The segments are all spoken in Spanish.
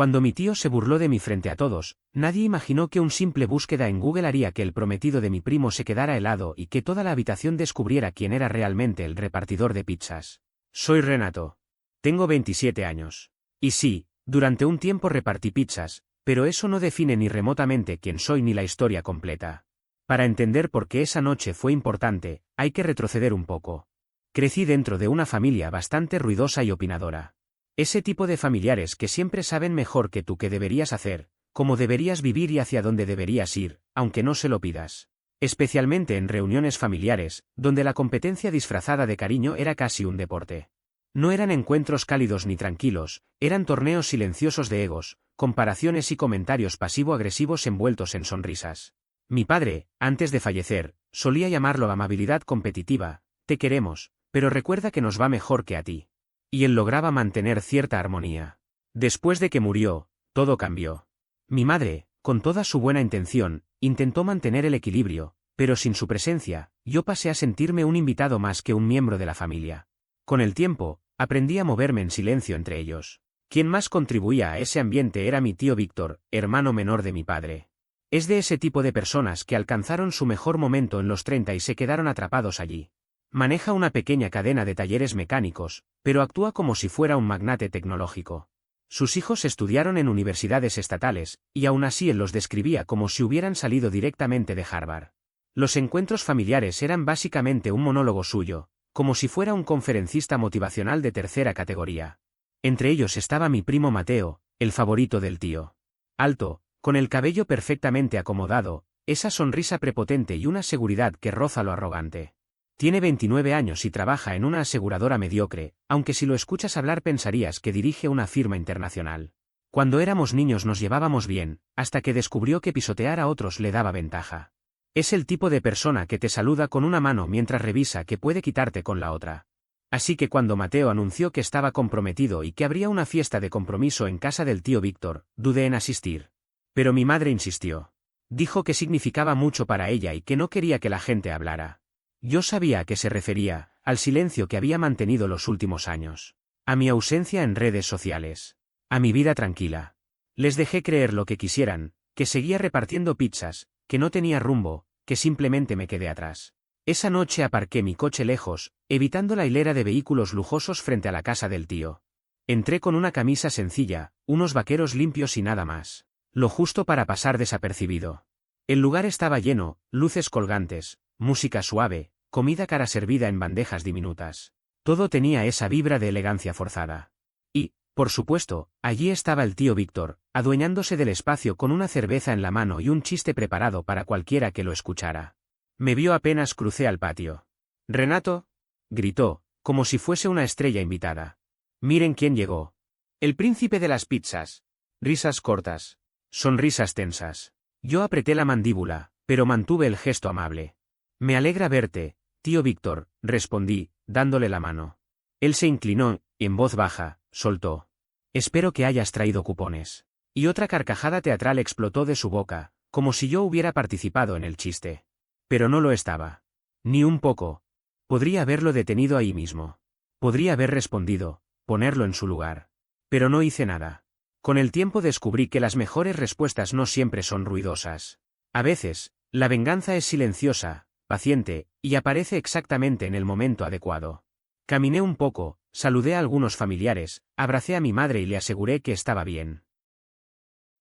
Cuando mi tío se burló de mí frente a todos, nadie imaginó que un simple búsqueda en Google haría que el prometido de mi primo se quedara helado y que toda la habitación descubriera quién era realmente el repartidor de pizzas. Soy Renato. Tengo 27 años. Y sí, durante un tiempo repartí pizzas, pero eso no define ni remotamente quién soy ni la historia completa. Para entender por qué esa noche fue importante, hay que retroceder un poco. Crecí dentro de una familia bastante ruidosa y opinadora. Ese tipo de familiares que siempre saben mejor que tú qué deberías hacer, cómo deberías vivir y hacia dónde deberías ir, aunque no se lo pidas. Especialmente en reuniones familiares, donde la competencia disfrazada de cariño era casi un deporte. No eran encuentros cálidos ni tranquilos, eran torneos silenciosos de egos, comparaciones y comentarios pasivo-agresivos envueltos en sonrisas. Mi padre, antes de fallecer, solía llamarlo amabilidad competitiva. Te queremos, pero recuerda que nos va mejor que a ti. Y él lograba mantener cierta armonía. Después de que murió, todo cambió. Mi madre, con toda su buena intención, intentó mantener el equilibrio, pero sin su presencia, yo pasé a sentirme un invitado más que un miembro de la familia. Con el tiempo, aprendí a moverme en silencio entre ellos. Quien más contribuía a ese ambiente era mi tío Víctor, hermano menor de mi padre. Es de ese tipo de personas que alcanzaron su mejor momento en los 30 y se quedaron atrapados allí. Maneja una pequeña cadena de talleres mecánicos, pero actúa como si fuera un magnate tecnológico. Sus hijos estudiaron en universidades estatales, y aún así él los describía como si hubieran salido directamente de Harvard. Los encuentros familiares eran básicamente un monólogo suyo, como si fuera un conferencista motivacional de tercera categoría. Entre ellos estaba mi primo Mateo, el favorito del tío. Alto, con el cabello perfectamente acomodado, esa sonrisa prepotente y una seguridad que roza lo arrogante. Tiene 29 años y trabaja en una aseguradora mediocre, aunque si lo escuchas hablar pensarías que dirige una firma internacional. Cuando éramos niños nos llevábamos bien, hasta que descubrió que pisotear a otros le daba ventaja. Es el tipo de persona que te saluda con una mano mientras revisa que puede quitarte con la otra. Así que cuando Mateo anunció que estaba comprometido y que habría una fiesta de compromiso en casa del tío Víctor, dudé en asistir. Pero mi madre insistió. Dijo que significaba mucho para ella y que no quería que la gente hablara. Yo sabía a qué se refería, al silencio que había mantenido los últimos años. A mi ausencia en redes sociales. A mi vida tranquila. Les dejé creer lo que quisieran, que seguía repartiendo pizzas, que no tenía rumbo, que simplemente me quedé atrás. Esa noche aparqué mi coche lejos, evitando la hilera de vehículos lujosos frente a la casa del tío. Entré con una camisa sencilla, unos vaqueros limpios y nada más. Lo justo para pasar desapercibido. El lugar estaba lleno, luces colgantes, música suave, comida cara servida en bandejas diminutas. Todo tenía esa vibra de elegancia forzada. Y, por supuesto, allí estaba el tío Víctor, adueñándose del espacio con una cerveza en la mano y un chiste preparado para cualquiera que lo escuchara. Me vio apenas crucé al patio. «Renato», gritó, como si fuese una estrella invitada. «Miren quién llegó. El príncipe de las pizzas». Risas cortas. Sonrisas tensas. Yo apreté la mandíbula, pero mantuve el gesto amable. «Me alegra verte, tío Víctor», respondí, dándole la mano. Él se inclinó, y en voz baja, soltó. «Espero que hayas traído cupones». Y otra carcajada teatral explotó de su boca, como si yo hubiera participado en el chiste. Pero no lo estaba. Ni un poco. Podría haberlo detenido ahí mismo. Podría haber respondido, ponerlo en su lugar. Pero no hice nada. Con el tiempo descubrí que las mejores respuestas no siempre son ruidosas. A veces, la venganza es silenciosa, paciente, y aparece exactamente en el momento adecuado. Caminé un poco, saludé a algunos familiares, abracé a mi madre y le aseguré que estaba bien.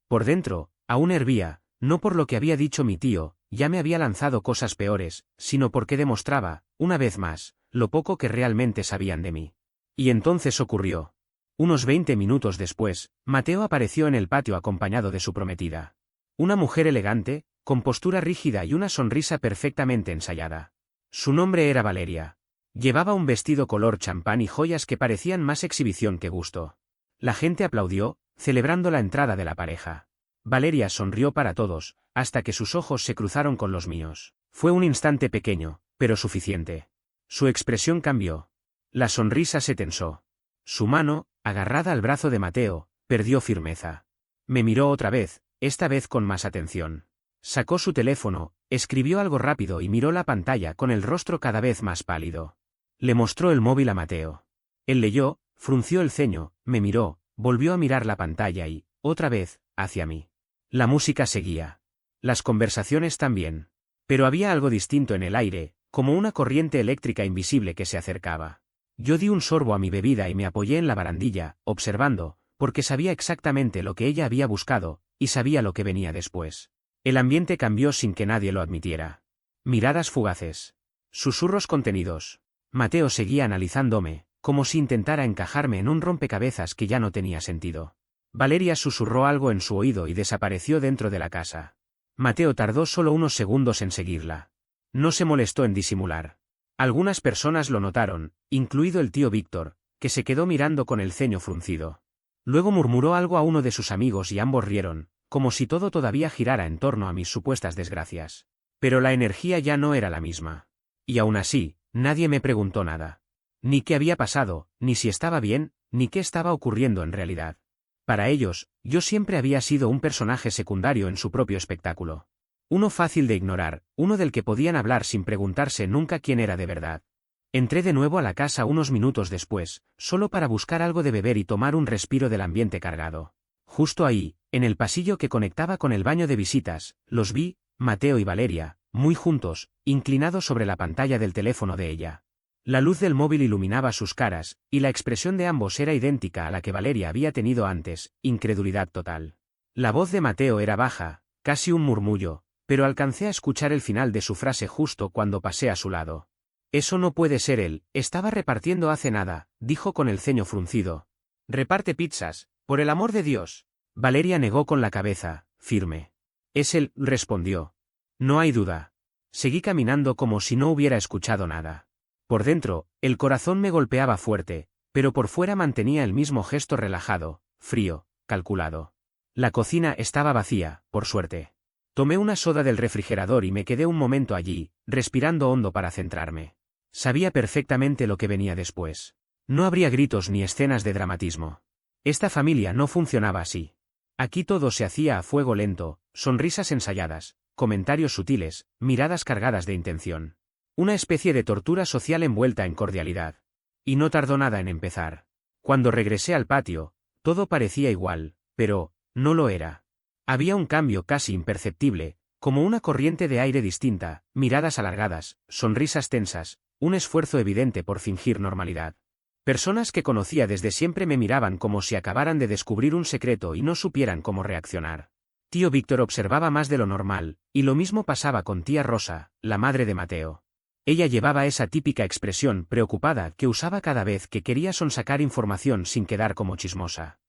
Por dentro, aún hervía, no por lo que había dicho mi tío, ya me había lanzado cosas peores, sino porque demostraba, una vez más, lo poco que realmente sabían de mí. Y entonces ocurrió. Unos 20 minutos después, Mateo apareció en el patio acompañado de su prometida. Una mujer elegante, con postura rígida y una sonrisa perfectamente ensayada. Su nombre era Valeria. Llevaba un vestido color champán y joyas que parecían más exhibición que gusto. La gente aplaudió, celebrando la entrada de la pareja. Valeria sonrió para todos, hasta que sus ojos se cruzaron con los míos. Fue un instante pequeño, pero suficiente. Su expresión cambió. La sonrisa se tensó. Su mano, agarrada al brazo de Mateo, perdió firmeza. Me miró otra vez, esta vez con más atención. Sacó su teléfono, escribió algo rápido y miró la pantalla con el rostro cada vez más pálido. Le mostró el móvil a Mateo. Él leyó, frunció el ceño, me miró, volvió a mirar la pantalla y, otra vez, hacia mí. La música seguía. Las conversaciones también. Pero había algo distinto en el aire, como una corriente eléctrica invisible que se acercaba. Yo di un sorbo a mi bebida y me apoyé en la barandilla, observando, porque sabía exactamente lo que ella había buscado, y sabía lo que venía después. El ambiente cambió sin que nadie lo admitiera. Miradas fugaces. Susurros contenidos. Mateo seguía analizándome, como si intentara encajarme en un rompecabezas que ya no tenía sentido. Valeria susurró algo en su oído y desapareció dentro de la casa. Mateo tardó solo unos segundos en seguirla. No se molestó en disimular. Algunas personas lo notaron, incluido el tío Víctor, que se quedó mirando con el ceño fruncido. Luego murmuró algo a uno de sus amigos y ambos rieron, como si todo todavía girara en torno a mis supuestas desgracias. Pero la energía ya no era la misma. Y aún así, nadie me preguntó nada. Ni qué había pasado, ni si estaba bien, ni qué estaba ocurriendo en realidad. Para ellos, yo siempre había sido un personaje secundario en su propio espectáculo. Uno fácil de ignorar, uno del que podían hablar sin preguntarse nunca quién era de verdad. Entré de nuevo a la casa unos minutos después, solo para buscar algo de beber y tomar un respiro del ambiente cargado. Justo ahí, en el pasillo que conectaba con el baño de visitas, los vi, Mateo y Valeria, muy juntos, inclinados sobre la pantalla del teléfono de ella. La luz del móvil iluminaba sus caras, y la expresión de ambos era idéntica a la que Valeria había tenido antes, incredulidad total. La voz de Mateo era baja, casi un murmullo, pero alcancé a escuchar el final de su frase justo cuando pasé a su lado. Eso no puede ser él, estaba repartiendo hace nada, dijo con el ceño fruncido. Reparte pizzas, por el amor de Dios. Valeria negó con la cabeza, firme. Es él, respondió. No hay duda. Seguí caminando como si no hubiera escuchado nada. Por dentro, el corazón me golpeaba fuerte, pero por fuera mantenía el mismo gesto relajado, frío, calculado. La cocina estaba vacía, por suerte. Tomé una soda del refrigerador y me quedé un momento allí, respirando hondo para centrarme. Sabía perfectamente lo que venía después. No habría gritos ni escenas de dramatismo. Esta familia no funcionaba así. Aquí todo se hacía a fuego lento, sonrisas ensayadas, comentarios sutiles, miradas cargadas de intención. Una especie de tortura social envuelta en cordialidad. Y no tardó nada en empezar. Cuando regresé al patio, todo parecía igual, pero no lo era. Había un cambio casi imperceptible, como una corriente de aire distinta, miradas alargadas, sonrisas tensas, un esfuerzo evidente por fingir normalidad. Personas que conocía desde siempre me miraban como si acabaran de descubrir un secreto y no supieran cómo reaccionar. Tío Víctor observaba más de lo normal, y lo mismo pasaba con tía Rosa, la madre de Mateo. Ella llevaba esa típica expresión preocupada que usaba cada vez que quería sonsacar información sin quedar como chismosa.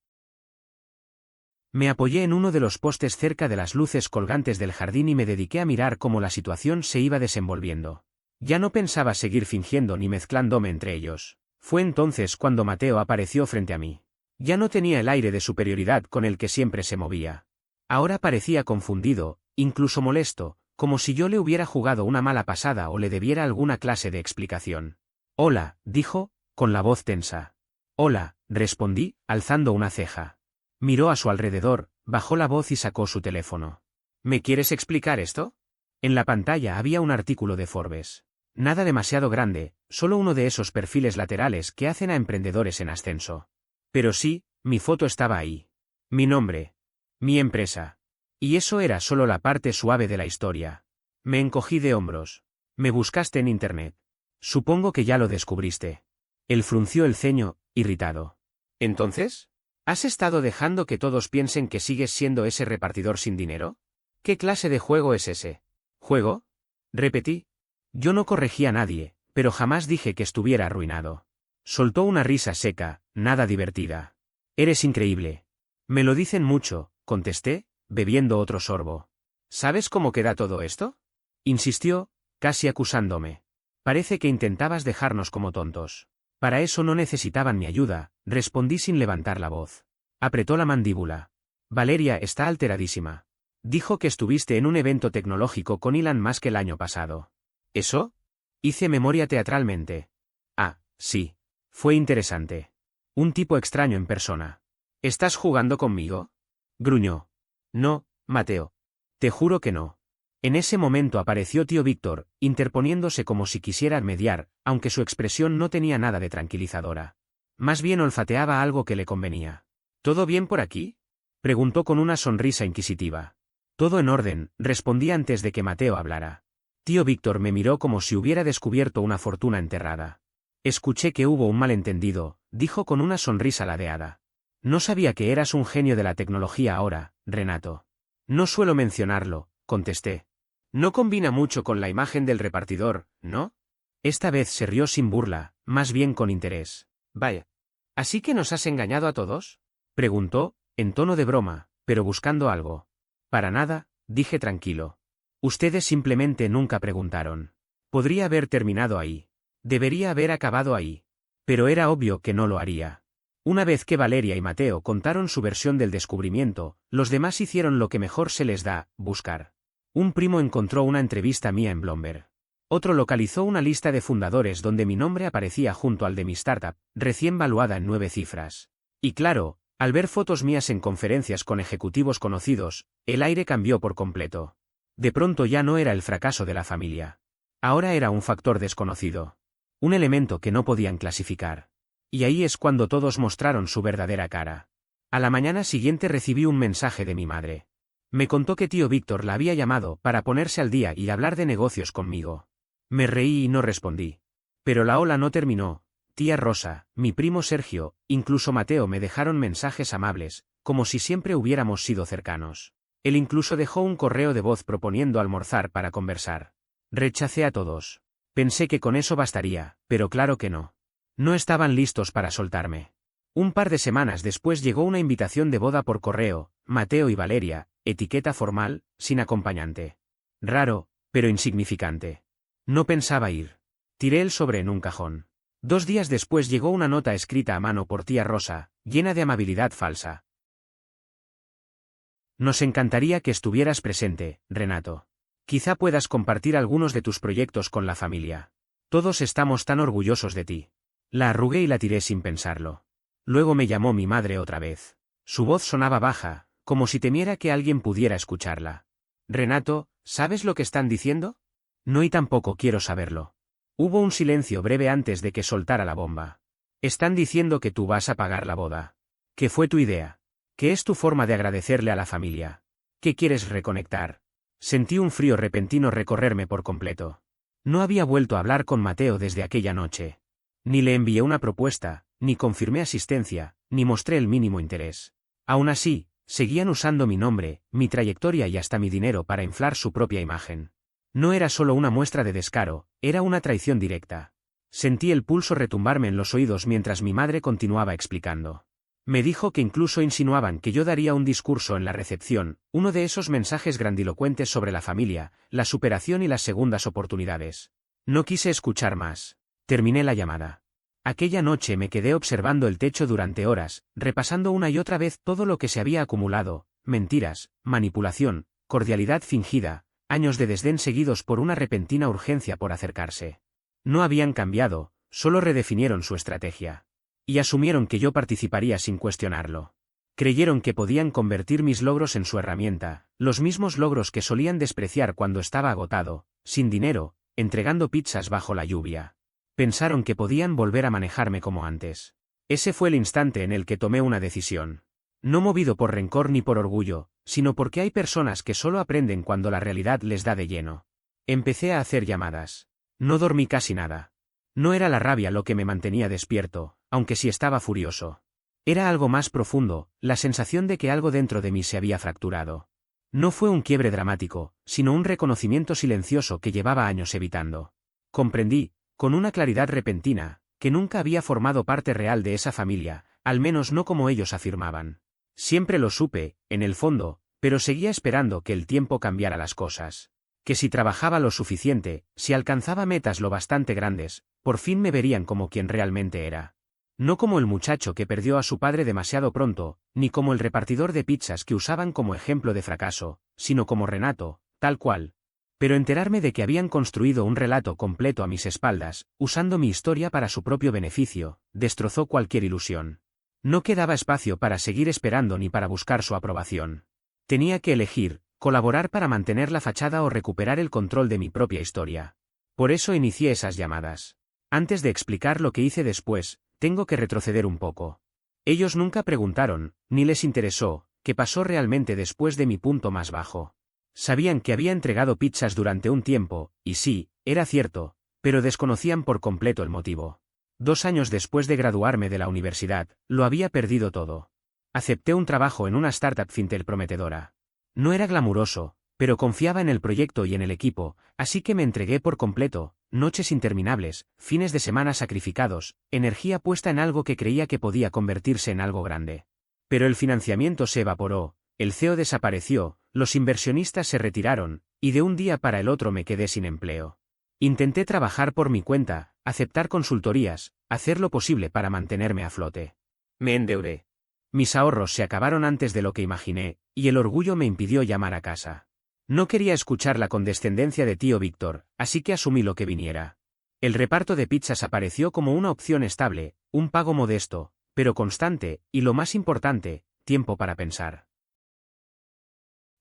Me apoyé en uno de los postes cerca de las luces colgantes del jardín y me dediqué a mirar cómo la situación se iba desenvolviendo. Ya no pensaba seguir fingiendo ni mezclándome entre ellos. Fue entonces cuando Mateo apareció frente a mí. Ya no tenía el aire de superioridad con el que siempre se movía. Ahora parecía confundido, incluso molesto, como si yo le hubiera jugado una mala pasada o le debiera alguna clase de explicación. Hola, dijo, con la voz tensa. Hola, respondí, alzando una ceja. Miró a su alrededor, bajó la voz y sacó su teléfono. ¿Me quieres explicar esto? En la pantalla había un artículo de Forbes. Nada demasiado grande, solo uno de esos perfiles laterales que hacen a emprendedores en ascenso. Pero sí, mi foto estaba ahí. Mi nombre. Mi empresa. Y eso era solo la parte suave de la historia. Me encogí de hombros. Me buscaste en internet. Supongo que ya lo descubriste. Él frunció el ceño, irritado. ¿Entonces? ¿Has estado dejando que todos piensen que sigues siendo ese repartidor sin dinero? ¿Qué clase de juego es ese? ¿Juego? Repetí. Yo no corregí a nadie, pero jamás dije que estuviera arruinado. Soltó una risa seca, nada divertida. Eres increíble. Me lo dicen mucho, contesté, bebiendo otro sorbo. ¿Sabes cómo queda todo esto? Insistió, casi acusándome. Parece que intentabas dejarnos como tontos. Para eso no necesitaban mi ayuda, respondí sin levantar la voz. Apretó la mandíbula. Valeria está alteradísima. Dijo que estuviste en un evento tecnológico con Elon Musk el año pasado. ¿Eso? Hice memoria teatralmente. Ah, sí. Fue interesante. Un tipo extraño en persona. ¿Estás jugando conmigo? Gruñó. No, Mateo. Te juro que no. En ese momento apareció tío Víctor, interponiéndose como si quisiera mediar, aunque su expresión no tenía nada de tranquilizadora. Más bien olfateaba algo que le convenía. ¿Todo bien por aquí? Preguntó con una sonrisa inquisitiva. Todo en orden, respondí antes de que Mateo hablara. Tío Víctor me miró como si hubiera descubierto una fortuna enterrada. Escuché que hubo un malentendido, dijo con una sonrisa ladeada. No sabía que eras un genio de la tecnología ahora, Renato. No suelo mencionarlo, contesté. No combina mucho con la imagen del repartidor, ¿no? Esta vez se rió sin burla, más bien con interés. Vaya. ¿Así que nos has engañado a todos? Preguntó, en tono de broma, pero buscando algo. Para nada, dije tranquilo. Ustedes simplemente nunca preguntaron. Podría haber terminado ahí. Debería haber acabado ahí. Pero era obvio que no lo haría. Una vez que Valeria y Mateo contaron su versión del descubrimiento, los demás hicieron lo que mejor se les da, buscar. Un primo encontró una entrevista mía en Bloomberg. Otro localizó una lista de fundadores donde mi nombre aparecía junto al de mi startup, recién valuada en 9 cifras. Y claro, al ver fotos mías en conferencias con ejecutivos conocidos, el aire cambió por completo. De pronto ya no era el fracaso de la familia. Ahora era un factor desconocido. Un elemento que no podían clasificar. Y ahí es cuando todos mostraron su verdadera cara. A la mañana siguiente recibí un mensaje de mi madre. Me contó que tío Víctor la había llamado para ponerse al día y hablar de negocios conmigo. Me reí y no respondí. Pero la ola no terminó. Tía Rosa, mi primo Sergio, incluso Mateo me dejaron mensajes amables, como si siempre hubiéramos sido cercanos. Él incluso dejó un correo de voz proponiendo almorzar para conversar. Rechacé a todos. Pensé que con eso bastaría, pero claro que no. No estaban listos para soltarme. Un par de semanas después llegó una invitación de boda por correo, Mateo y Valeria, etiqueta formal, sin acompañante. Raro, pero insignificante. No pensaba ir. Tiré el sobre en un cajón. 2 días después llegó una nota escrita a mano por tía Rosa, llena de amabilidad falsa. Nos encantaría que estuvieras presente, Renato. Quizá puedas compartir algunos de tus proyectos con la familia. Todos estamos tan orgullosos de ti. La arrugué y la tiré sin pensarlo. Luego me llamó mi madre otra vez. Su voz sonaba baja, como si temiera que alguien pudiera escucharla. Renato, ¿sabes lo que están diciendo? No, y tampoco quiero saberlo. Hubo un silencio breve antes de que soltara la bomba. Están diciendo que tú vas a pagar la boda. ¿Qué fue tu idea? ¿Qué es tu forma de agradecerle a la familia? ¿Qué quieres reconectar? Sentí un frío repentino recorrerme por completo. No había vuelto a hablar con Mateo desde aquella noche. Ni le envié una propuesta, ni confirmé asistencia, ni mostré el mínimo interés. Aún así, seguían usando mi nombre, mi trayectoria y hasta mi dinero para inflar su propia imagen. No era solo una muestra de descaro, era una traición directa. Sentí el pulso retumbarme en los oídos mientras mi madre continuaba explicando. Me dijo que incluso insinuaban que yo daría un discurso en la recepción, uno de esos mensajes grandilocuentes sobre la familia, la superación y las segundas oportunidades. No quise escuchar más. Terminé la llamada. Aquella noche me quedé observando el techo durante horas, repasando una y otra vez todo lo que se había acumulado, mentiras, manipulación, cordialidad fingida, años de desdén seguidos por una repentina urgencia por acercarse. No habían cambiado, solo redefinieron su estrategia. Y asumieron que yo participaría sin cuestionarlo. Creyeron que podían convertir mis logros en su herramienta, los mismos logros que solían despreciar cuando estaba agotado, sin dinero, entregando pizzas bajo la lluvia. Pensaron que podían volver a manejarme como antes. Ese fue el instante en el que tomé una decisión. No movido por rencor ni por orgullo, sino porque hay personas que solo aprenden cuando la realidad les da de lleno. Empecé a hacer llamadas. No dormí casi nada. No era la rabia lo que me mantenía despierto, aunque sí estaba furioso. Era algo más profundo, la sensación de que algo dentro de mí se había fracturado. No fue un quiebre dramático, sino un reconocimiento silencioso que llevaba años evitando. Comprendí, con una claridad repentina, que nunca había formado parte real de esa familia, al menos no como ellos afirmaban. Siempre lo supe, en el fondo, pero seguía esperando que el tiempo cambiara las cosas. Que si trabajaba lo suficiente, si alcanzaba metas lo bastante grandes, por fin me verían como quien realmente era. No como el muchacho que perdió a su padre demasiado pronto, ni como el repartidor de pizzas que usaban como ejemplo de fracaso, sino como Renato, tal cual. Pero enterarme de que habían construido un relato completo a mis espaldas, usando mi historia para su propio beneficio, destrozó cualquier ilusión. No quedaba espacio para seguir esperando ni para buscar su aprobación. Tenía que elegir, colaborar para mantener la fachada o recuperar el control de mi propia historia. Por eso inicié esas llamadas. Antes de explicar lo que hice después, tengo que retroceder un poco. Ellos nunca preguntaron, ni les interesó, ¿Qué pasó realmente después de mi punto más bajo? Sabían que había entregado pizzas durante un tiempo, y sí, era cierto, pero desconocían por completo el motivo. 2 años después de graduarme de la universidad, lo había perdido todo. Acepté un trabajo en una startup fintech prometedora. No era glamuroso, pero confiaba en el proyecto y en el equipo, así que me entregué por completo, noches interminables, fines de semana sacrificados, energía puesta en algo que creía que podía convertirse en algo grande. Pero el financiamiento se evaporó, el CEO desapareció, los inversionistas se retiraron, y de un día para el otro me quedé sin empleo. Intenté trabajar por mi cuenta, aceptar consultorías, hacer lo posible para mantenerme a flote. Me endeudé. Mis ahorros se acabaron antes de lo que imaginé, y el orgullo me impidió llamar a casa. No quería escuchar la condescendencia de tío Víctor, así que asumí lo que viniera. El reparto de pizzas apareció como una opción estable, un pago modesto, pero constante, y lo más importante, tiempo para pensar.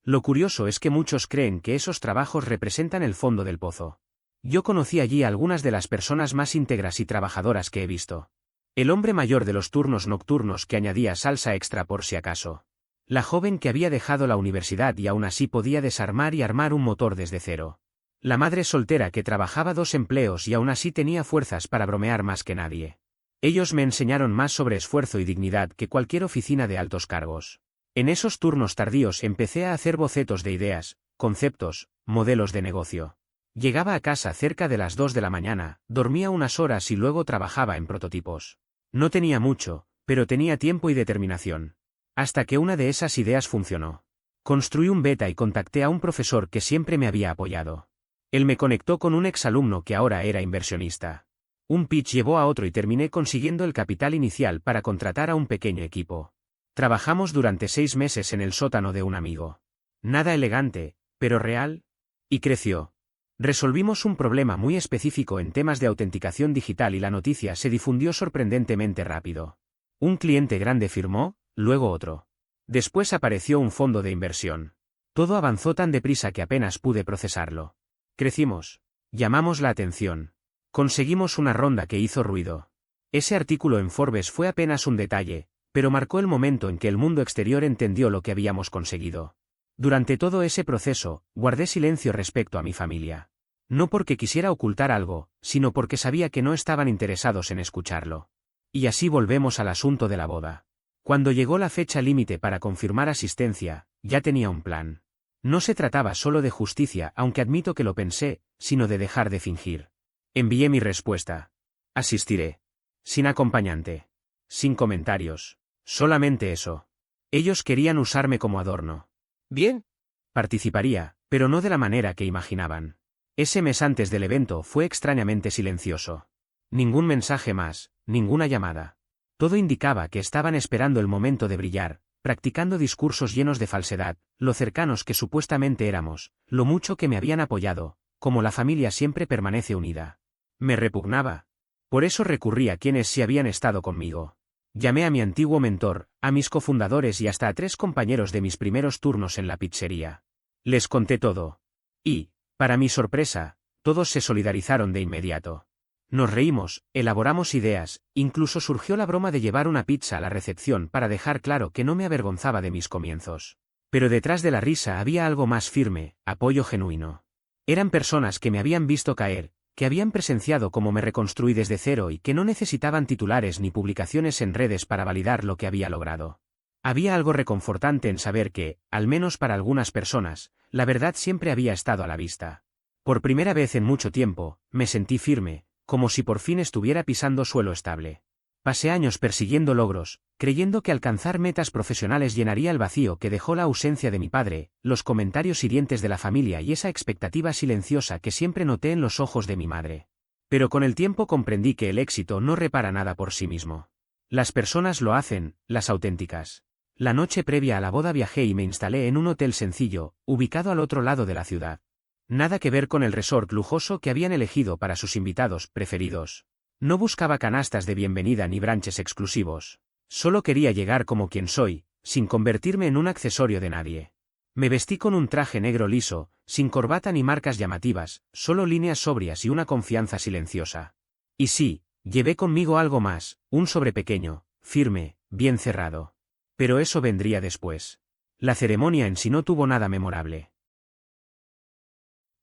Lo curioso es que muchos creen que esos trabajos representan el fondo del pozo. Yo conocí allí a algunas de las personas más íntegras y trabajadoras que he visto. El hombre mayor de los turnos nocturnos que añadía salsa extra por si acaso. La joven que había dejado la universidad y aún así podía desarmar y armar un motor desde cero. La madre soltera que trabajaba 2 empleos y aún así tenía fuerzas para bromear más que nadie. Ellos me enseñaron más sobre esfuerzo y dignidad que cualquier oficina de altos cargos. En esos turnos tardíos empecé a hacer bocetos de ideas, conceptos, modelos de negocio. Llegaba a casa cerca de las 2 de la mañana, dormía unas horas y luego trabajaba en prototipos. No tenía mucho, pero tenía tiempo y determinación. Hasta que una de esas ideas funcionó. Construí un beta y contacté a un profesor que siempre me había apoyado. Él me conectó con un exalumno que ahora era inversionista. Un pitch llevó a otro y terminé consiguiendo el capital inicial para contratar a un pequeño equipo. Trabajamos durante 6 meses en el sótano de un amigo. Nada elegante, pero real. Y creció. Resolvimos un problema muy específico en temas de autenticación digital y la noticia se difundió sorprendentemente rápido. Un cliente grande firmó, luego otro. Después apareció un fondo de inversión. Todo avanzó tan deprisa que apenas pude procesarlo. Crecimos. Llamamos la atención. Conseguimos una ronda que hizo ruido. Ese artículo en Forbes fue apenas un detalle, pero marcó el momento en que el mundo exterior entendió lo que habíamos conseguido. Durante todo ese proceso, guardé silencio respecto a mi familia. No porque quisiera ocultar algo, sino porque sabía que no estaban interesados en escucharlo. Y así volvemos al asunto de la boda. Cuando llegó la fecha límite para confirmar asistencia, ya tenía un plan. No se trataba solo de justicia, aunque admito que lo pensé, sino de dejar de fingir. Envié mi respuesta. Asistiré. Sin acompañante. Sin comentarios. Solamente eso. Ellos querían usarme como adorno. Bien. Participaría, pero no de la manera que imaginaban. Ese mes antes del evento fue extrañamente silencioso. Ningún mensaje más, ninguna llamada. Todo indicaba que estaban esperando el momento de brillar, practicando discursos llenos de falsedad, lo cercanos que supuestamente éramos, lo mucho que me habían apoyado, como la familia siempre permanece unida. Me repugnaba. Por eso recurrí a quienes sí habían estado conmigo. Llamé a mi antiguo mentor, a mis cofundadores y hasta a 3 compañeros de mis primeros turnos en la pizzería. Les conté todo. Y, para mi sorpresa, todos se solidarizaron de inmediato. Nos reímos, elaboramos ideas, incluso surgió la broma de llevar una pizza a la recepción para dejar claro que no me avergonzaba de mis comienzos. Pero detrás de la risa había algo más firme, apoyo genuino. Eran personas que me habían visto caer, que habían presenciado cómo me reconstruí desde cero y que no necesitaban titulares ni publicaciones en redes para validar lo que había logrado. Había algo reconfortante en saber que, al menos para algunas personas, la verdad siempre había estado a la vista. Por primera vez en mucho tiempo, me sentí firme, como si por fin estuviera pisando suelo estable. Pasé años persiguiendo logros, creyendo que alcanzar metas profesionales llenaría el vacío que dejó la ausencia de mi padre, los comentarios hirientes de la familia y esa expectativa silenciosa que siempre noté en los ojos de mi madre. Pero con el tiempo comprendí que el éxito no repara nada por sí mismo. Las personas lo hacen, las auténticas. La noche previa a la boda viajé y me instalé en un hotel sencillo, ubicado al otro lado de la ciudad. Nada que ver con el resort lujoso que habían elegido para sus invitados preferidos. No buscaba canastas de bienvenida ni branches exclusivos. Solo quería llegar como quien soy, sin convertirme en un accesorio de nadie. Me vestí con un traje negro liso, sin corbata ni marcas llamativas, solo líneas sobrias y una confianza silenciosa. Y sí, llevé conmigo algo más, un sobre pequeño, firme, bien cerrado. Pero eso vendría después. La ceremonia en sí no tuvo nada memorable.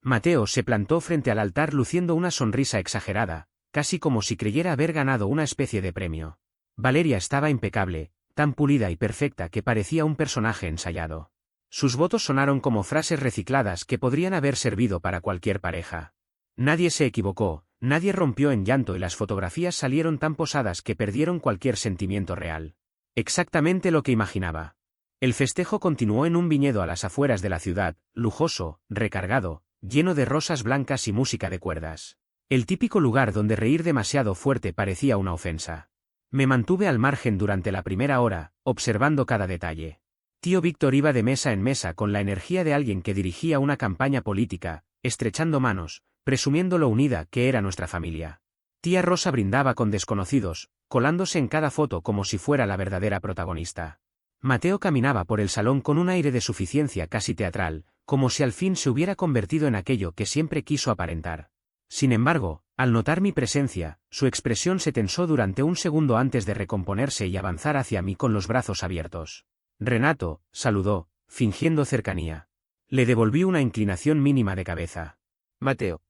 Mateo se plantó frente al altar luciendo una sonrisa exagerada, casi como si creyera haber ganado una especie de premio. Valeria estaba impecable, tan pulida y perfecta que parecía un personaje ensayado. Sus votos sonaron como frases recicladas que podrían haber servido para cualquier pareja. Nadie se equivocó, nadie rompió en llanto y las fotografías salieron tan posadas que perdieron cualquier sentimiento real. Exactamente lo que imaginaba. El festejo continuó en un viñedo a las afueras de la ciudad, lujoso, recargado, lleno de rosas blancas y música de cuerdas. El típico lugar donde reír demasiado fuerte parecía una ofensa. Me mantuve al margen durante la primera hora, observando cada detalle. Tío Víctor iba de mesa en mesa con la energía de alguien que dirigía una campaña política, estrechando manos, presumiendo lo unida que era nuestra familia. Tía Rosa brindaba con desconocidos, colándose en cada foto como si fuera la verdadera protagonista. Mateo caminaba por el salón con un aire de suficiencia casi teatral, como si al fin se hubiera convertido en aquello que siempre quiso aparentar. Sin embargo, al notar mi presencia, su expresión se tensó durante un segundo antes de recomponerse y avanzar hacia mí con los brazos abiertos. Renato, saludó, fingiendo cercanía. Le devolví una inclinación mínima de cabeza. Mateo.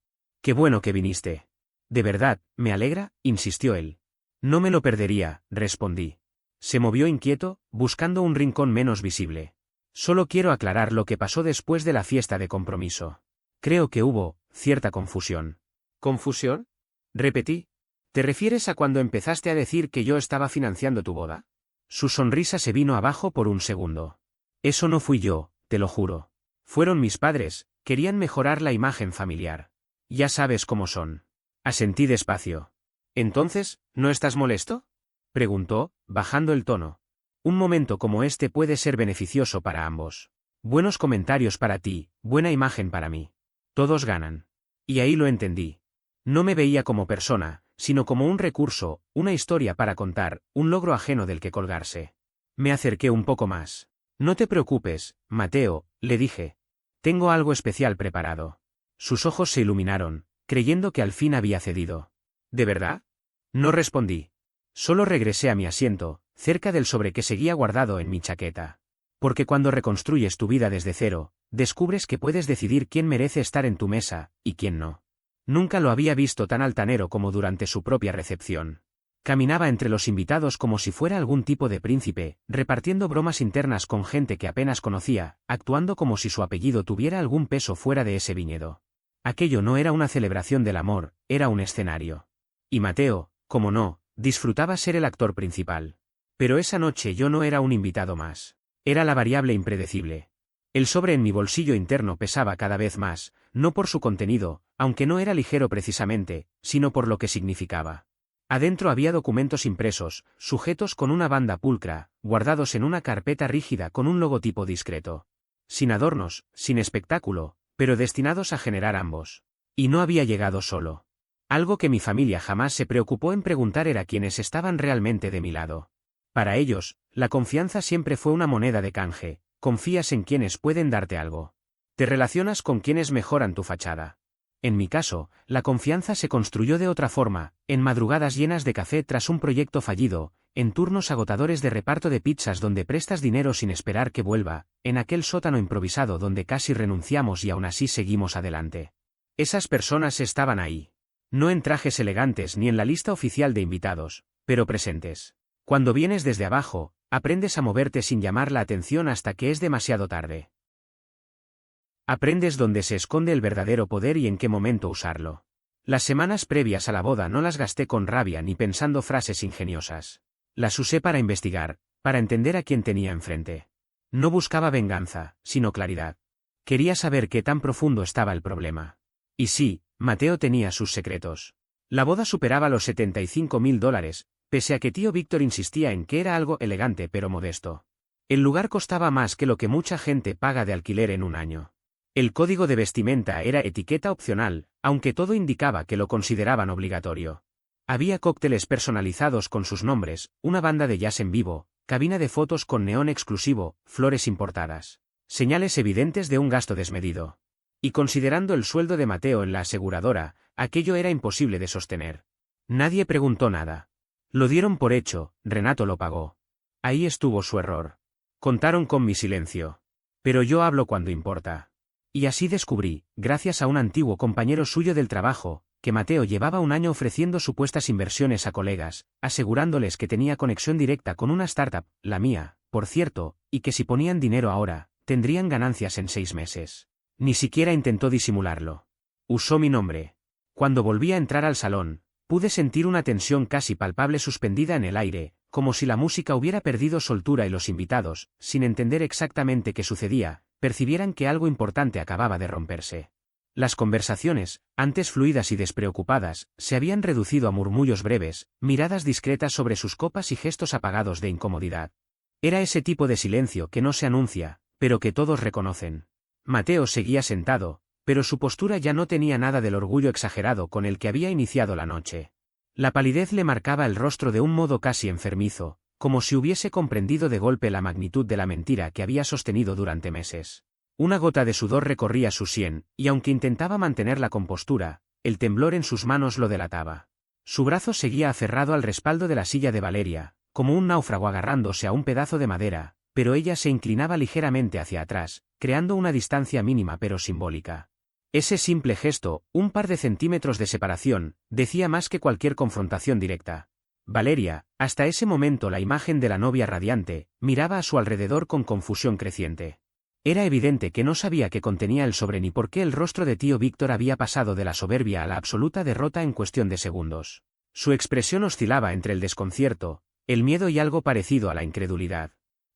Qué bueno que viniste. De verdad, me alegra, insistió él. No me lo perdería, respondí. Se movió inquieto, buscando un rincón menos visible. Solo quiero aclarar lo que pasó después de la fiesta de compromiso. Creo que hubo cierta confusión. ¿Confusión? Repetí. ¿Te refieres a cuando empezaste a decir que yo estaba financiando tu boda? Su sonrisa se vino abajo por un segundo. Eso no fui yo, te lo juro. Fueron mis padres, querían mejorar la imagen familiar. Ya sabes cómo son. Asentí despacio. ¿Entonces, no estás molesto? Preguntó, bajando el tono. Un momento como este puede ser beneficioso para ambos. Buenos comentarios para ti, buena imagen para mí. Todos ganan. Y ahí lo entendí. No me veía como persona, sino como un recurso, una historia para contar, un logro ajeno del que colgarse. Me acerqué un poco más. No te preocupes, Mateo, le dije. Tengo algo especial preparado. Sus ojos se iluminaron, creyendo que al fin había cedido. ¿De verdad? No respondí. Solo regresé a mi asiento, cerca del sobre que seguía guardado en mi chaqueta. Porque cuando reconstruyes tu vida desde cero, descubres que puedes decidir quién merece estar en tu mesa, y quién no. Nunca lo había visto tan altanero como durante su propia recepción. Caminaba entre los invitados como si fuera algún tipo de príncipe, repartiendo bromas internas con gente que apenas conocía, actuando como si su apellido tuviera algún peso fuera de ese viñedo. Aquello no era una celebración del amor, era un escenario. Y Mateo, como no, disfrutaba ser el actor principal. Pero esa noche yo no era un invitado más. Era la variable impredecible. El sobre en mi bolsillo interno pesaba cada vez más, no por su contenido, aunque no era ligero precisamente, sino por lo que significaba. Adentro había documentos impresos, sujetos con una banda pulcra, guardados en una carpeta rígida con un logotipo discreto. Sin adornos, sin espectáculo, pero destinados a generar ambos. Y no había llegado solo. Algo que mi familia jamás se preocupó en preguntar era quiénes estaban realmente de mi lado. Para ellos, la confianza siempre fue una moneda de canje. Confías en quienes pueden darte algo. Te relacionas con quienes mejoran tu fachada. En mi caso, la confianza se construyó de otra forma, en madrugadas llenas de café tras un proyecto fallido, en turnos agotadores de reparto de pizzas donde prestas dinero sin esperar que vuelva, en aquel sótano improvisado donde casi renunciamos y aún así seguimos adelante. Esas personas estaban ahí. No en trajes elegantes ni en la lista oficial de invitados, pero presentes. Cuando vienes desde abajo, aprendes a moverte sin llamar la atención hasta que es demasiado tarde. Aprendes dónde se esconde el verdadero poder y en qué momento usarlo. Las semanas previas a la boda no las gasté con rabia ni pensando frases ingeniosas. Las usé para investigar, para entender a quién tenía enfrente. No buscaba venganza, sino claridad. Quería saber qué tan profundo estaba el problema. Y sí, Mateo tenía sus secretos. La boda superaba los $75.000, pese a que tío Víctor insistía en que era algo elegante pero modesto. El lugar costaba más que lo que mucha gente paga de alquiler en un año. El código de vestimenta era etiqueta opcional, aunque todo indicaba que lo consideraban obligatorio. Había cócteles personalizados con sus nombres, una banda de jazz en vivo, cabina de fotos con neón exclusivo, flores importadas. Señales evidentes de un gasto desmedido. Y considerando el sueldo de Mateo en la aseguradora, aquello era imposible de sostener. Nadie preguntó nada. Lo dieron por hecho, Renato lo pagó. Ahí estuvo su error. Contaron con mi silencio. Pero yo hablo cuando importa. Y así descubrí, gracias a un antiguo compañero suyo del trabajo, que Mateo llevaba un año ofreciendo supuestas inversiones a colegas, asegurándoles que tenía conexión directa con una startup, la mía, por cierto, y que si ponían dinero ahora, tendrían ganancias en 6 meses. Ni siquiera intentó disimularlo. Usó mi nombre. Cuando volví a entrar al salón, pude sentir una tensión casi palpable suspendida en el aire, como si la música hubiera perdido soltura y los invitados, sin entender exactamente qué sucedía, percibieran que algo importante acababa de romperse. Las conversaciones, antes fluidas y despreocupadas, se habían reducido a murmullos breves, miradas discretas sobre sus copas y gestos apagados de incomodidad. Era ese tipo de silencio que no se anuncia, pero que todos reconocen. Mateo seguía sentado, pero su postura ya no tenía nada del orgullo exagerado con el que había iniciado la noche. La palidez le marcaba el rostro de un modo casi enfermizo, como si hubiese comprendido de golpe la magnitud de la mentira que había sostenido durante meses. Una gota de sudor recorría su sien, y aunque intentaba mantener la compostura, el temblor en sus manos lo delataba. Su brazo seguía aferrado al respaldo de la silla de Valeria, como un náufrago agarrándose a un pedazo de madera, pero ella se inclinaba ligeramente hacia atrás, creando una distancia mínima pero simbólica. Ese simple gesto, un par de centímetros de separación, decía más que cualquier confrontación directa. Valeria, hasta ese momento la imagen de la novia radiante, miraba a su alrededor con confusión creciente. Era evidente que no sabía qué contenía el sobre ni por qué el rostro de tío Víctor había pasado de la soberbia a la absoluta derrota en cuestión de segundos. Su expresión oscilaba entre el desconcierto, el miedo y algo parecido a la incredulidad.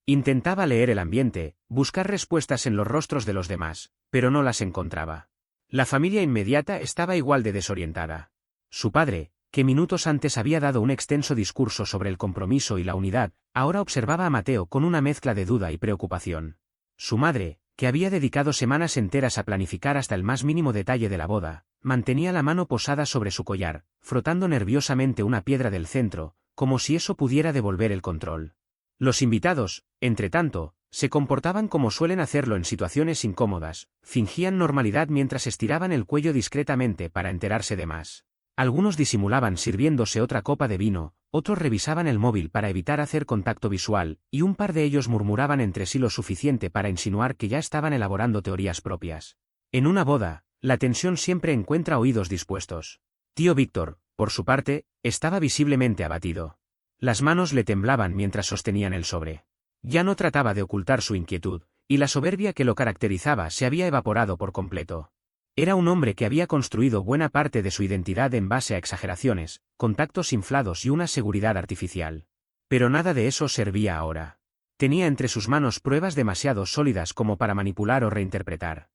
Intentaba leer el ambiente, buscar respuestas en los rostros de los demás, pero no las encontraba. La familia inmediata estaba igual de desorientada. Su padre, que minutos antes había dado un extenso discurso sobre el compromiso y la unidad, ahora observaba a Mateo con una mezcla de duda y preocupación. Su madre, que había dedicado semanas enteras a planificar hasta el más mínimo detalle de la boda, mantenía la mano posada sobre su collar, frotando nerviosamente una piedra del centro, como si eso pudiera devolver el control. Los invitados, entretanto, se comportaban como suelen hacerlo en situaciones incómodas, fingían normalidad mientras estiraban el cuello discretamente para enterarse de más. Algunos disimulaban sirviéndose otra copa de vino, otros revisaban el móvil para evitar hacer contacto visual, y un par de ellos murmuraban entre sí lo suficiente para insinuar que ya estaban elaborando teorías propias. En una boda, la tensión siempre encuentra oídos dispuestos. Tío Víctor, por su parte, estaba visiblemente abatido. Las manos le temblaban mientras sostenían el sobre. Ya no trataba de ocultar su inquietud, y la soberbia que lo caracterizaba se había evaporado por completo. Era un hombre que había construido buena parte de su identidad en base a exageraciones, contactos inflados y una seguridad artificial. Pero nada de eso servía ahora. Tenía entre sus manos pruebas demasiado sólidas como para manipular o reinterpretar.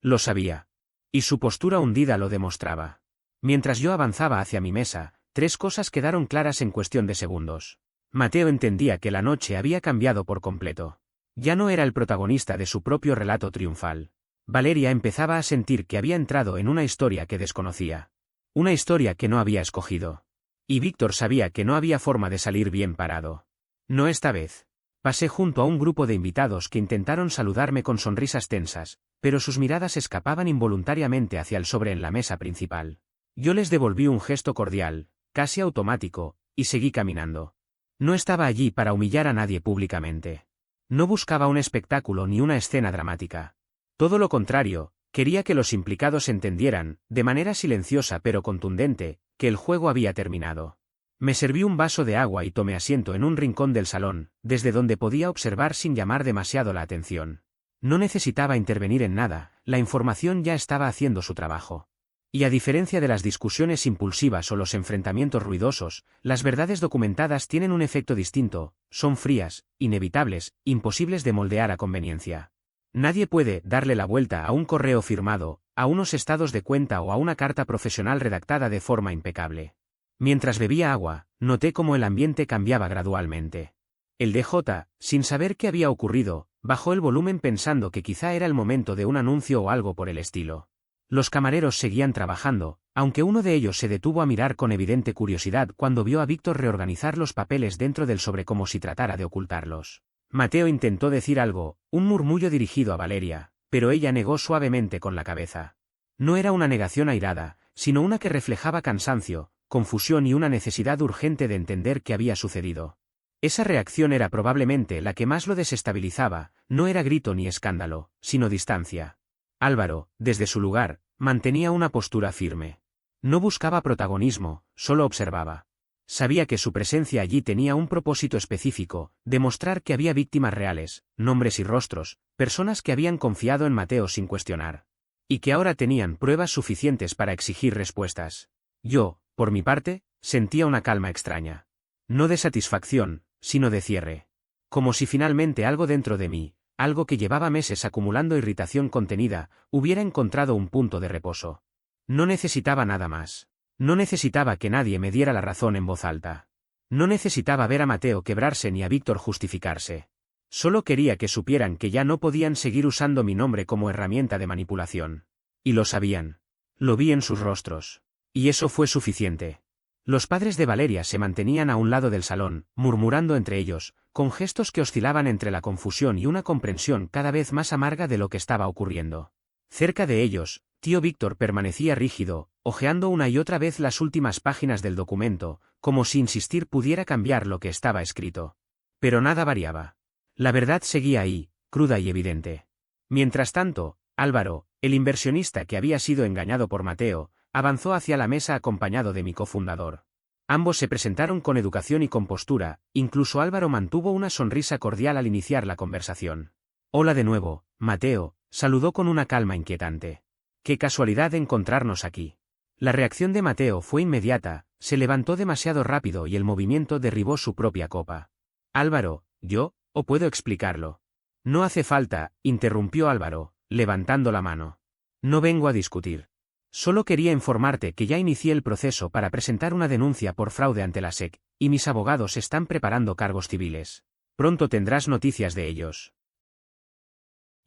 Lo sabía. Y su postura hundida lo demostraba. Mientras yo avanzaba hacia mi mesa, 3 cosas quedaron claras en cuestión de segundos. Mateo entendía que la noche había cambiado por completo. Ya no era el protagonista de su propio relato triunfal. Valeria empezaba a sentir que había entrado en una historia que desconocía. Una historia que no había escogido. Y Víctor sabía que no había forma de salir bien parado. No esta vez. Pasé junto a un grupo de invitados que intentaron saludarme con sonrisas tensas, pero sus miradas escapaban involuntariamente hacia el sobre en la mesa principal. Yo les devolví un gesto cordial, casi automático, y seguí caminando. No estaba allí para humillar a nadie públicamente. No buscaba un espectáculo ni una escena dramática. Todo lo contrario, quería que los implicados entendieran, de manera silenciosa pero contundente, que el juego había terminado. Me serví un vaso de agua y tomé asiento en un rincón del salón, desde donde podía observar sin llamar demasiado la atención. No necesitaba intervenir en nada, la información ya estaba haciendo su trabajo. Y a diferencia de las discusiones impulsivas o los enfrentamientos ruidosos, las verdades documentadas tienen un efecto distinto, son frías, inevitables, imposibles de moldear a conveniencia. Nadie puede darle la vuelta a un correo firmado, a unos estados de cuenta o a una carta profesional redactada de forma impecable. Mientras bebía agua, noté cómo el ambiente cambiaba gradualmente. El DJ, sin saber qué había ocurrido, bajó el volumen pensando que quizá era el momento de un anuncio o algo por el estilo. Los camareros seguían trabajando, aunque uno de ellos se detuvo a mirar con evidente curiosidad cuando vio a Víctor reorganizar los papeles dentro del sobre como si tratara de ocultarlos. Mateo intentó decir algo, un murmullo dirigido a Valeria, pero ella negó suavemente con la cabeza. No era una negación airada, sino una que reflejaba cansancio, confusión y una necesidad urgente de entender qué había sucedido. Esa reacción era probablemente la que más lo desestabilizaba, no era grito ni escándalo, sino distancia. Álvaro, desde su lugar, mantenía una postura firme. No buscaba protagonismo, solo observaba. Sabía que su presencia allí tenía un propósito específico, demostrar que había víctimas reales, nombres y rostros, personas que habían confiado en Mateo sin cuestionar. Y que ahora tenían pruebas suficientes para exigir respuestas. Yo, por mi parte, sentía una calma extraña. No de satisfacción, sino de cierre. Como si finalmente algo dentro de mí, algo que llevaba meses acumulando irritación contenida, hubiera encontrado un punto de reposo. No necesitaba nada más. No necesitaba que nadie me diera la razón en voz alta. No necesitaba ver a Mateo quebrarse ni a Víctor justificarse. Solo quería que supieran que ya no podían seguir usando mi nombre como herramienta de manipulación. Y lo sabían. Lo vi en sus rostros. Y eso fue suficiente. Los padres de Valeria se mantenían a un lado del salón, murmurando entre ellos, con gestos que oscilaban entre la confusión y una comprensión cada vez más amarga de lo que estaba ocurriendo. Cerca de ellos, tío Víctor permanecía rígido, hojeando una y otra vez las últimas páginas del documento, como si insistir pudiera cambiar lo que estaba escrito. Pero nada variaba. La verdad seguía ahí, cruda y evidente. Mientras tanto, Álvaro, el inversionista que había sido engañado por Mateo, avanzó hacia la mesa acompañado de mi cofundador. Ambos se presentaron con educación y compostura, incluso Álvaro mantuvo una sonrisa cordial al iniciar la conversación. Hola de nuevo, Mateo, saludó con una calma inquietante. Qué casualidad encontrarnos aquí. La reacción de Mateo fue inmediata, se levantó demasiado rápido y el movimiento derribó su propia copa. Álvaro, ¿yo? ¿O puedo explicarlo? No hace falta, interrumpió Álvaro, levantando la mano. No vengo a discutir. Solo quería informarte que ya inicié el proceso para presentar una denuncia por fraude ante la SEC, y mis abogados están preparando cargos civiles. Pronto tendrás noticias de ellos.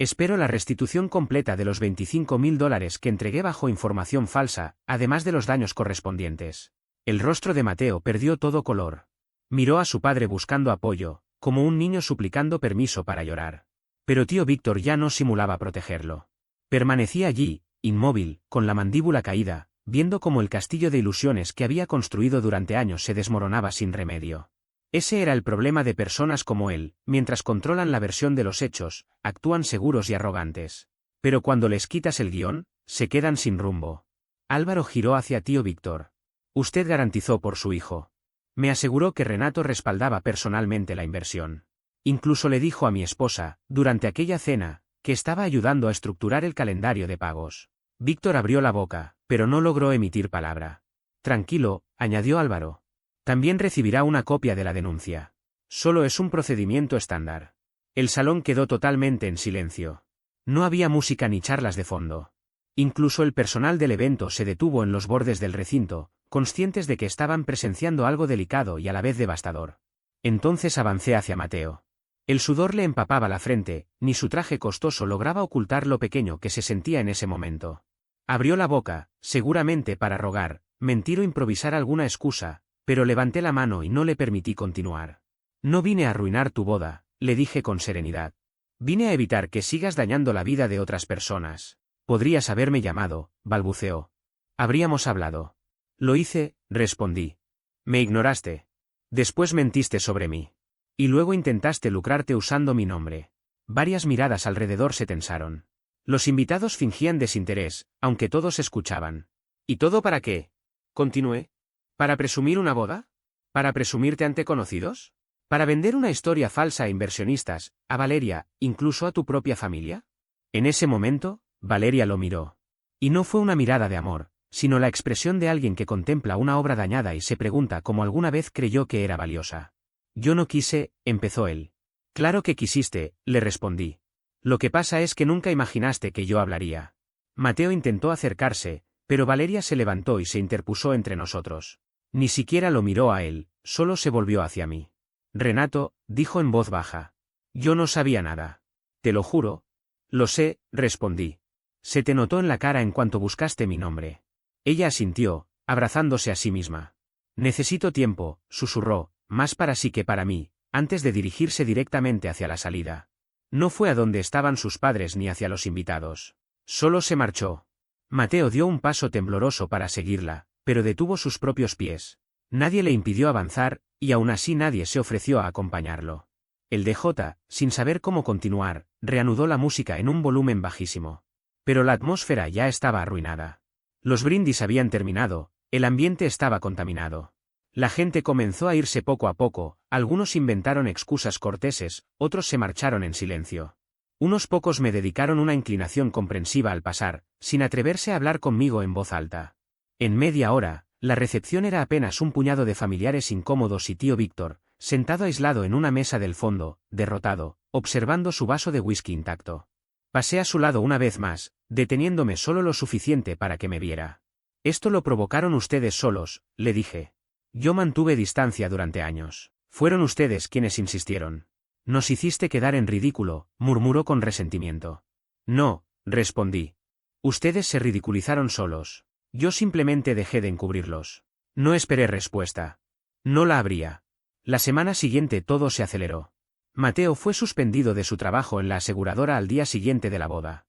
Espero la restitución completa de los $25.000 que entregué bajo información falsa, además de los daños correspondientes. El rostro de Mateo perdió todo color. Miró a su padre buscando apoyo, como un niño suplicando permiso para llorar. Pero tío Víctor ya no simulaba protegerlo. Permanecía allí, inmóvil, con la mandíbula caída, viendo cómo el castillo de ilusiones que había construido durante años se desmoronaba sin remedio. Ese era el problema de personas como él, mientras controlan la versión de los hechos, actúan seguros y arrogantes. Pero cuando les quitas el guión, se quedan sin rumbo. Álvaro giró hacia tío Víctor. Usted garantizó por su hijo. Me aseguró que Renato respaldaba personalmente la inversión. Incluso le dijo a mi esposa, durante aquella cena, que estaba ayudando a estructurar el calendario de pagos. Víctor abrió la boca, pero no logró emitir palabra. Tranquilo, añadió Álvaro. También recibirá una copia de la denuncia. Solo es un procedimiento estándar. El salón quedó totalmente en silencio. No había música ni charlas de fondo. Incluso el personal del evento se detuvo en los bordes del recinto, conscientes de que estaban presenciando algo delicado y a la vez devastador. Entonces avancé hacia Mateo. El sudor le empapaba la frente, ni su traje costoso lograba ocultar lo pequeño que se sentía en ese momento. Abrió la boca, seguramente para rogar, mentir o improvisar alguna excusa, pero levanté la mano y no le permití continuar. No vine a arruinar tu boda, le dije con serenidad. Vine a evitar que sigas dañando la vida de otras personas. Podrías haberme llamado, balbuceó. Habríamos hablado. Lo hice, respondí. Me ignoraste. Después mentiste sobre mí. Y luego intentaste lucrarte usando mi nombre. Varias miradas alrededor se tensaron. Los invitados fingían desinterés, aunque todos escuchaban. ¿Y todo para qué? Continué. ¿Para presumir una boda? ¿Para presumirte ante conocidos? ¿Para vender una historia falsa a inversionistas, a Valeria, incluso a tu propia familia? En ese momento, Valeria lo miró. Y no fue una mirada de amor, sino la expresión de alguien que contempla una obra dañada y se pregunta cómo alguna vez creyó que era valiosa. Yo no quise, empezó él. Claro que quisiste, le respondí. Lo que pasa es que nunca imaginaste que yo hablaría. Mateo intentó acercarse, pero Valeria se levantó y se interpuso entre nosotros. Ni siquiera lo miró a él, solo se volvió hacia mí. Renato, dijo en voz baja. Yo no sabía nada. Te lo juro. Lo sé, respondí. Se te notó en la cara en cuanto buscaste mi nombre. Ella asintió, abrazándose a sí misma. Necesito tiempo, susurró, más para sí que para mí, antes de dirigirse directamente hacia la salida. No fue a donde estaban sus padres ni hacia los invitados. Solo se marchó. Mateo dio un paso tembloroso para seguirla, pero detuvo sus propios pies. Nadie le impidió avanzar, y aún así nadie se ofreció a acompañarlo. El DJ, sin saber cómo continuar, reanudó la música en un volumen bajísimo. Pero la atmósfera ya estaba arruinada. Los brindis habían terminado, el ambiente estaba contaminado. La gente comenzó a irse poco a poco, algunos inventaron excusas corteses, otros se marcharon en silencio. Unos pocos me dedicaron una inclinación comprensiva al pasar, sin atreverse a hablar conmigo en voz alta. En media hora, la recepción era apenas un puñado de familiares incómodos y tío Víctor, sentado aislado en una mesa del fondo, derrotado, observando su vaso de whisky intacto. Pasé a su lado una vez más, deteniéndome solo lo suficiente para que me viera. Esto lo provocaron ustedes solos, le dije. Yo mantuve distancia durante años. Fueron ustedes quienes insistieron. Nos hiciste quedar en ridículo, murmuró con resentimiento. No, respondí. Ustedes se ridiculizaron solos. Yo simplemente dejé de encubrirlos. No esperé respuesta. No la habría. La semana siguiente todo se aceleró. Mateo fue suspendido de su trabajo en la aseguradora al día siguiente de la boda.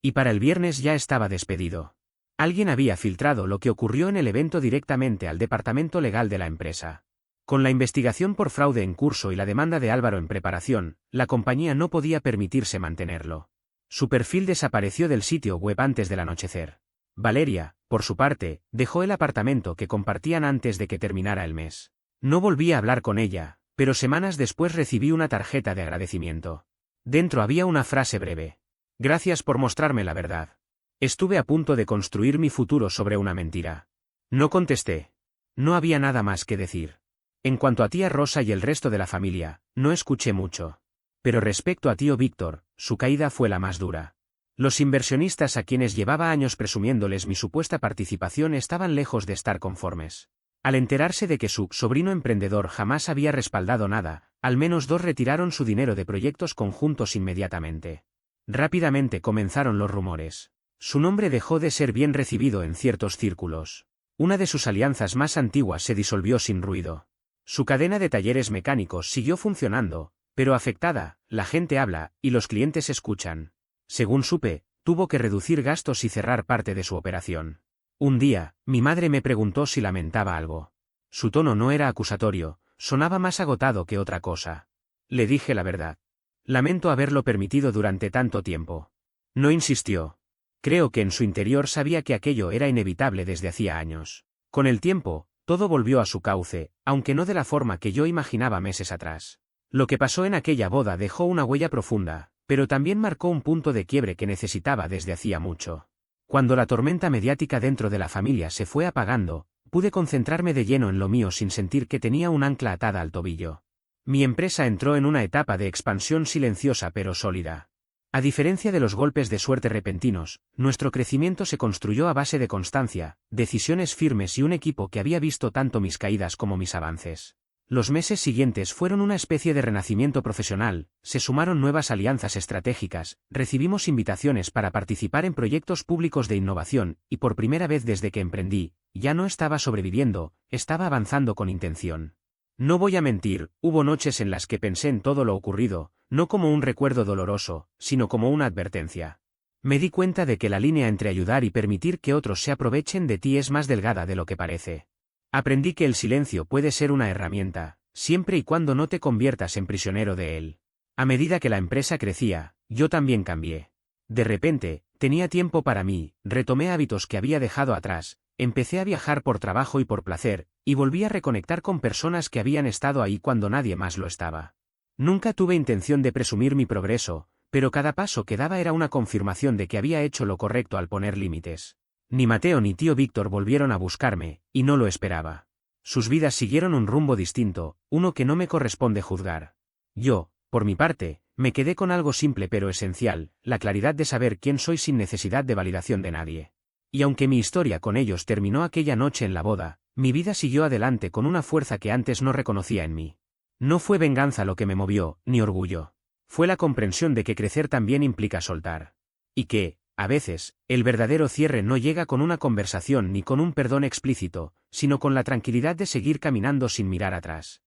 Y para el viernes ya estaba despedido. Alguien había filtrado lo que ocurrió en el evento directamente al departamento legal de la empresa. Con la investigación por fraude en curso y la demanda de Álvaro en preparación, la compañía no podía permitirse mantenerlo. Su perfil desapareció del sitio web antes del anochecer. Valeria, por su parte, dejó el apartamento que compartían antes de que terminara el mes. No volví a hablar con ella, pero semanas después recibí una tarjeta de agradecimiento. Dentro había una frase breve. Gracias por mostrarme la verdad. Estuve a punto de construir mi futuro sobre una mentira. No contesté. No había nada más que decir. En cuanto a tía Rosa y el resto de la familia, no escuché mucho. Pero respecto a tío Víctor, su caída fue la más dura. Los inversionistas a quienes llevaba años presumiéndoles mi supuesta participación estaban lejos de estar conformes. Al enterarse de que su sobrino emprendedor jamás había respaldado nada, al menos dos retiraron su dinero de proyectos conjuntos inmediatamente. Rápidamente comenzaron los rumores. Su nombre dejó de ser bien recibido en ciertos círculos. Una de sus alianzas más antiguas se disolvió sin ruido. Su cadena de talleres mecánicos siguió funcionando, pero afectada, la gente habla, y los clientes escuchan. Según supe, tuvo que reducir gastos y cerrar parte de su operación. Un día, mi madre me preguntó si lamentaba algo. Su tono no era acusatorio, sonaba más agotado que otra cosa. Le dije la verdad. Lamento haberlo permitido durante tanto tiempo. No insistió. Creo que en su interior sabía que aquello era inevitable desde hacía años. Con el tiempo, todo volvió a su cauce, aunque no de la forma que yo imaginaba meses atrás. Lo que pasó en aquella boda dejó una huella profunda, pero también marcó un punto de quiebre que necesitaba desde hacía mucho. Cuando la tormenta mediática dentro de la familia se fue apagando, pude concentrarme de lleno en lo mío sin sentir que tenía un ancla atada al tobillo. Mi empresa entró en una etapa de expansión silenciosa pero sólida. A diferencia de los golpes de suerte repentinos, nuestro crecimiento se construyó a base de constancia, decisiones firmes y un equipo que había visto tanto mis caídas como mis avances. Los meses siguientes fueron una especie de renacimiento profesional, se sumaron nuevas alianzas estratégicas, recibimos invitaciones para participar en proyectos públicos de innovación, y por primera vez desde que emprendí, ya no estaba sobreviviendo, estaba avanzando con intención. No voy a mentir, hubo noches en las que pensé en todo lo ocurrido, no como un recuerdo doloroso, sino como una advertencia. Me di cuenta de que la línea entre ayudar y permitir que otros se aprovechen de ti es más delgada de lo que parece. Aprendí que el silencio puede ser una herramienta, siempre y cuando no te conviertas en prisionero de él. A medida que la empresa crecía, yo también cambié. De repente, tenía tiempo para mí, retomé hábitos que había dejado atrás, empecé a viajar por trabajo y por placer, y volví a reconectar con personas que habían estado ahí cuando nadie más lo estaba. Nunca tuve intención de presumir mi progreso, pero cada paso que daba era una confirmación de que había hecho lo correcto al poner límites. Ni Mateo ni tío Víctor volvieron a buscarme, y no lo esperaba. Sus vidas siguieron un rumbo distinto, uno que no me corresponde juzgar. Yo, por mi parte, me quedé con algo simple pero esencial, la claridad de saber quién soy sin necesidad de validación de nadie. Y aunque mi historia con ellos terminó aquella noche en la boda, mi vida siguió adelante con una fuerza que antes no reconocía en mí. No fue venganza lo que me movió, ni orgullo. Fue la comprensión de que crecer también implica soltar. Y que, a veces, el verdadero cierre no llega con una conversación ni con un perdón explícito, sino con la tranquilidad de seguir caminando sin mirar atrás.